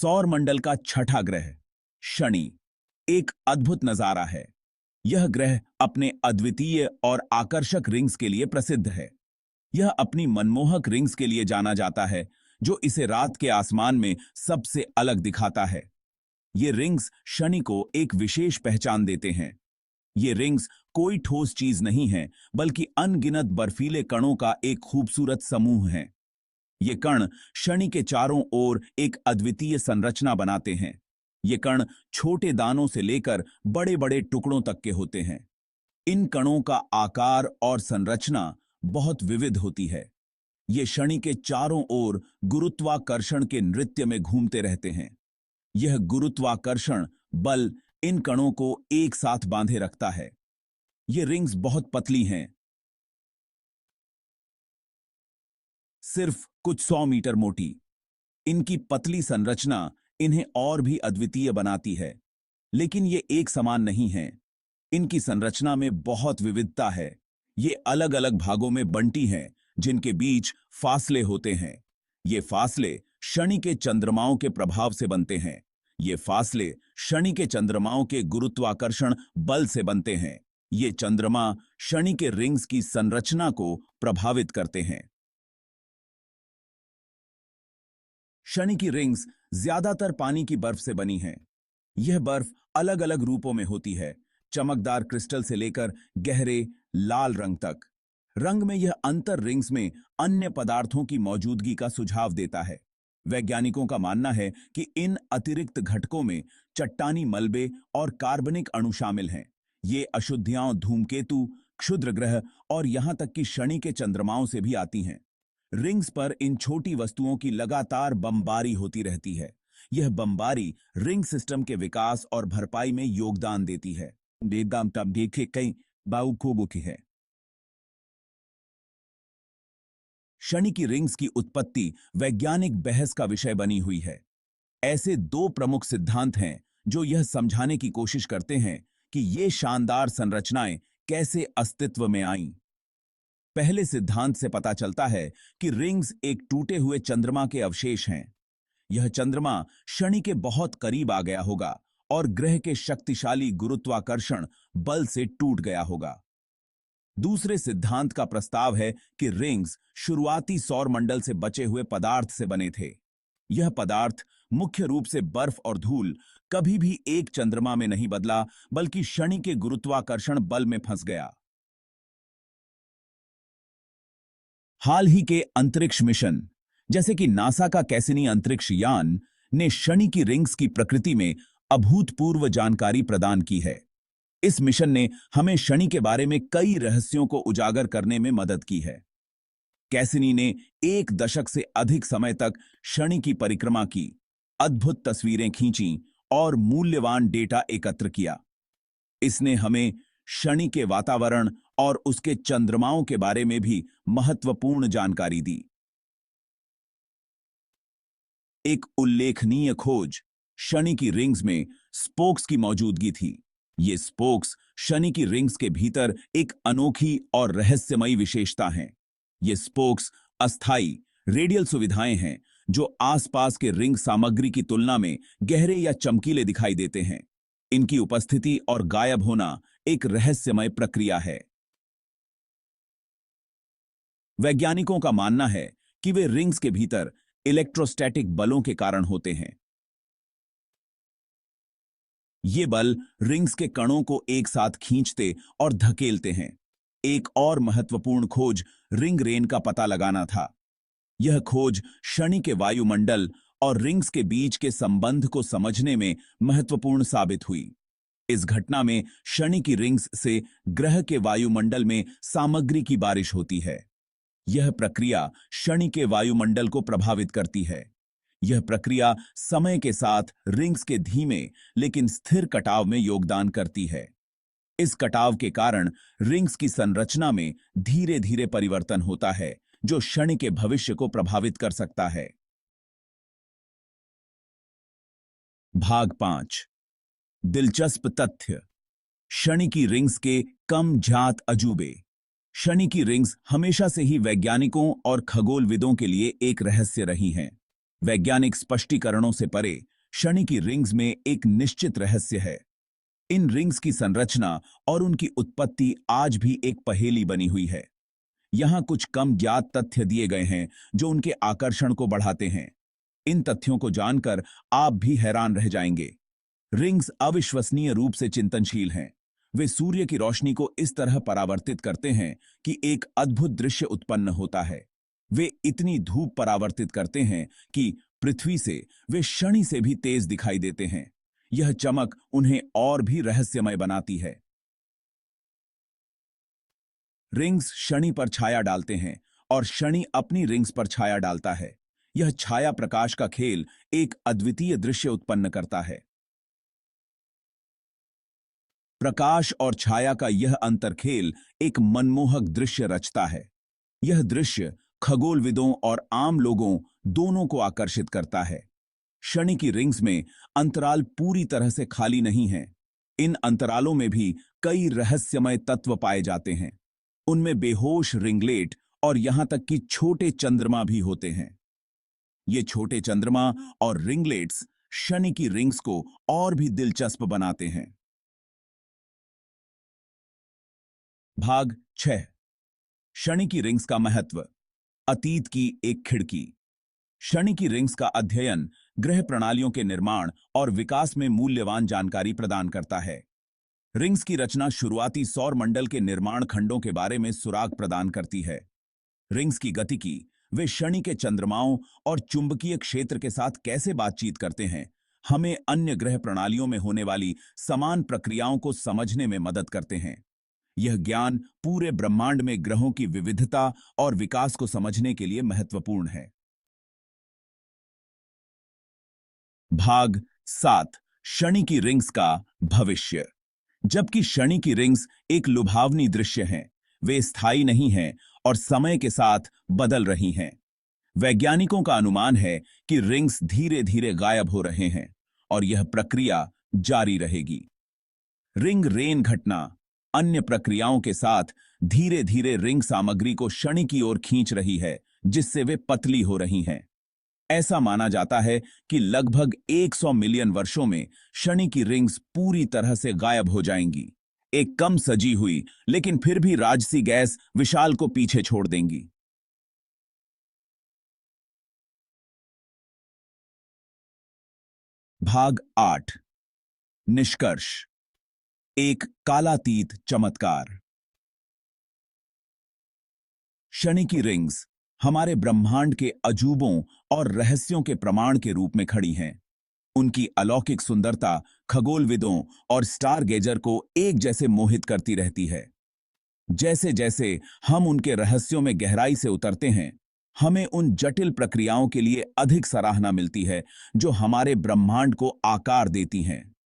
सौर मंडल का छठा ग्रह शनि एक अद्भुत नजारा है। यह ग्रह अपने अद्वितीय और आकर्षक रिंग्स के लिए प्रसिद्ध है। यह अपनी मनमोहक रिंग्स के लिए जाना जाता है, जो इसे रात के आसमान में सबसे अलग दिखाता है। ये रिंग्स शनि को एक विशेष पहचान देते हैं। ये रिंग्स कोई ठोस चीज नहीं है, बल्कि अनगिनत बर्फीले कणों का एक खूबसूरत समूह है। ये कण शनि के चारों ओर एक अद्वितीय संरचना बनाते हैं। ये कण छोटे दानों से लेकर बड़े बड़े टुकड़ों तक के होते हैं। इन कणों का आकार और संरचना बहुत विविध होती है। ये शनि के चारों ओर गुरुत्वाकर्षण के नृत्य में घूमते रहते हैं। यह गुरुत्वाकर्षण बल इन कणों को एक साथ बांधे रखता है। ये रिंग्स बहुत पतली हैं, सिर्फ कुछ 100 मीटर मोटी। इनकी पतली संरचना इन्हें और भी अद्वितीय बनाती है, लेकिन ये एक समान नहीं हैं। इनकी संरचना में बहुत विविधता है। ये अलग अलग भागों में बंटी हैं, जिनके बीच फासले होते हैं। ये फासले शनि के चंद्रमाओं के प्रभाव से बनते हैं। ये फासले शनि के चंद्रमाओं के गुरुत्वाकर्षण बल से बनते हैं। ये चंद्रमा शनि के रिंग्स की संरचना को प्रभावित करते हैं। शनि की रिंग्स ज्यादातर पानी की बर्फ से बनी हैं। यह बर्फ अलग अलग रूपों में होती है, चमकदार क्रिस्टल से लेकर गहरे लाल रंग तक। रंग में यह अंतर रिंग्स में अन्य पदार्थों की मौजूदगी का सुझाव देता है। वैज्ञानिकों का मानना है कि इन अतिरिक्त घटकों में चट्टानी मलबे और कार्बनिक अणु शामिल हैं। ये अशुद्धियां धूमकेतु, क्षुद्र ग्रह और यहां तक कि शनि के चंद्रमाओं से भी आती हैं। रिंग्स पर इन छोटी वस्तुओं की लगातार बमबारी होती रहती है। यह बमबारी रिंग सिस्टम के विकास और भरपाई में योगदान देती है। कई बाउकोबुकी है। शनि की रिंग्स की उत्पत्ति वैज्ञानिक बहस का विषय बनी हुई है। ऐसे दो प्रमुख सिद्धांत हैं जो यह समझाने की कोशिश करते हैं कि ये शानदार संरचनाएं कैसे अस्तित्व में आईं। पहले सिद्धांत से पता चलता है कि रिंग्स एक टूटे हुए चंद्रमा के अवशेष हैं। यह चंद्रमा शनि के बहुत करीब आ गया होगा और ग्रह के शक्तिशाली गुरुत्वाकर्षण बल से टूट गया होगा। दूसरे सिद्धांत का प्रस्ताव है कि रिंग्स शुरुआती सौर मंडल से बचे हुए पदार्थ से बने थे। यह पदार्थ मुख्य रूप से बर्फ और धूल कभी भी एक चंद्रमा में नहीं बदला, बल्कि शनि के गुरुत्वाकर्षण बल में फंस गया। हाल ही के अंतरिक्ष मिशन, जैसे कि नासा का कैसिनी अंतरिक्ष यान, ने शनि की रिंग्स की प्रकृति में अभूतपूर्व जानकारी प्रदान की है। इस मिशन ने हमें शनि के बारे में कई रहस्यों को उजागर करने में मदद की है। कैसिनी ने 1 दशक से अधिक समय तक शनि की परिक्रमा की, अद्भुत तस्वीरें खींची और मूल्यवान डेटा एकत्र किया। इसने हमें शनि के वातावरण और उसके चंद्रमाओं के बारे में भी महत्वपूर्ण जानकारी दी। एक उल्लेखनीय खोज शनि की रिंग्स में स्पोक्स की मौजूदगी थी। ये स्पोक्स शनि की रिंग्स के भीतर एक अनोखी और रहस्यमयी विशेषता हैं। ये स्पोक्स अस्थायी रेडियल सुविधाएं हैं जो आसपास के रिंग सामग्री की तुलना में गहरे या चमकीले दिखाई देते हैं। इनकी उपस्थिति और गायब होना एक रहस्यमय प्रक्रिया है। वैज्ञानिकों का मानना है कि वे रिंग्स के भीतर इलेक्ट्रोस्टैटिक बलों के कारण होते हैं। ये बल रिंग्स के कणों को एक साथ खींचते और धकेलते हैं। एक और महत्वपूर्ण खोज रिंग रेन का पता लगाना था। यह खोज शनि के वायुमंडल और रिंग्स के बीच के संबंध को समझने में महत्वपूर्ण साबित हुई। इस घटना में शनि की रिंग्स से ग्रह के वायुमंडल में सामग्री की बारिश होती है। यह प्रक्रिया शनि के वायुमंडल को प्रभावित करती है। यह प्रक्रिया समय के साथ रिंग्स के धीमे लेकिन स्थिर कटाव में योगदान करती है। इस कटाव के कारण रिंग्स की संरचना में धीरे धीरे परिवर्तन होता है, जो शनि के भविष्य को प्रभावित कर सकता है। भाग 5। दिलचस्प तथ्य। शनि की रिंग्स के कम ज्ञात अजूबे। शनि की रिंग्स हमेशा से ही वैज्ञानिकों और खगोलविदों के लिए एक रहस्य रही हैं। वैज्ञानिक स्पष्टीकरणों से परे शनि की रिंग्स में एक निश्चित रहस्य है। इन रिंग्स की संरचना और उनकी उत्पत्ति आज भी एक पहेली बनी हुई है। यहां कुछ कम ज्ञात तथ्य दिए गए हैं जो उनके आकर्षण को बढ़ाते हैं। इन तथ्यों को जानकर आप भी हैरान रह जाएंगे। रिंग्स अविश्वसनीय रूप से चिंतनशील हैं। वे सूर्य की रोशनी को इस तरह परावर्तित करते हैं कि एक अद्भुत दृश्य उत्पन्न होता है। वे इतनी धूप परावर्तित करते हैं कि पृथ्वी से वे शनि से भी तेज दिखाई देते हैं। यह चमक उन्हें और भी रहस्यमय बनाती है। रिंग्स शनि पर छाया डालते हैं और शनि अपनी रिंग्स पर छाया डालता है। यह छाया प्रकाश का खेल एक अद्वितीय दृश्य उत्पन्न करता है। प्रकाश और छाया का यह अंतरखेल एक मनमोहक दृश्य रचता है। यह दृश्य खगोलविदों और आम लोगों दोनों को आकर्षित करता है। शनि की रिंग्स में अंतराल पूरी तरह से खाली नहीं है। इन अंतरालों में भी कई रहस्यमय तत्व पाए जाते हैं। उनमें बेहोश रिंगलेट और यहां तक कि छोटे चंद्रमा भी होते हैं। ये छोटे चंद्रमा और रिंगलेट्स शनि की रिंग्स को और भी दिलचस्प बनाते हैं। भाग 6। शनि की रिंग्स का महत्व। अतीत की एक खिड़की। शनि की रिंग्स का अध्ययन ग्रह प्रणालियों के निर्माण और विकास में मूल्यवान जानकारी प्रदान करता है। रिंग्स की रचना शुरुआती सौर मंडल के निर्माण खंडों के बारे में सुराग प्रदान करती है। रिंग्स की गतिकी, वे शनि के चंद्रमाओं और चुंबकीय क्षेत्र के साथ कैसे बातचीत करते हैं, हमें अन्य ग्रह प्रणालियों में होने वाली समान प्रक्रियाओं को समझने में मदद करते हैं। यह ज्ञान पूरे ब्रह्मांड में ग्रहों की विविधता और विकास को समझने के लिए महत्वपूर्ण है। भाग 7। शनि की रिंग्स का भविष्य। जबकि शनि की रिंग्स एक लुभावनी दृश्य हैं, वे स्थायी नहीं हैं और समय के साथ बदल रही हैं। वैज्ञानिकों का अनुमान है कि रिंग्स धीरे धीरे गायब हो रहे हैं और यह प्रक्रिया जारी रहेगी। रिंग रेन घटना अन्य प्रक्रियाओं के साथ धीरे धीरे रिंग सामग्री को शनि की ओर खींच रही है, जिससे वे पतली हो रही हैं। ऐसा माना जाता है कि लगभग 100 मिलियन वर्षों में शनि की रिंग्स पूरी तरह से गायब हो जाएंगी। एक कम सजी हुई लेकिन फिर भी राजसी गैस विशाल को पीछे छोड़ देंगी। भाग 8। निष्कर्ष। एक कालातीत चमत्कार। शनि की रिंग्स हमारे ब्रह्मांड के अजूबों और रहस्यों के प्रमाण के रूप में खड़ी हैं। उनकी अलौकिक सुंदरता खगोलविदों और स्टारगेजर को एक जैसे मोहित करती रहती है। जैसे जैसे हम उनके रहस्यों में गहराई से उतरते हैं, हमें उन जटिल प्रक्रियाओं के लिए अधिक सराहना मिलती है जो हमारे ब्रह्मांड को आकार देती हैं।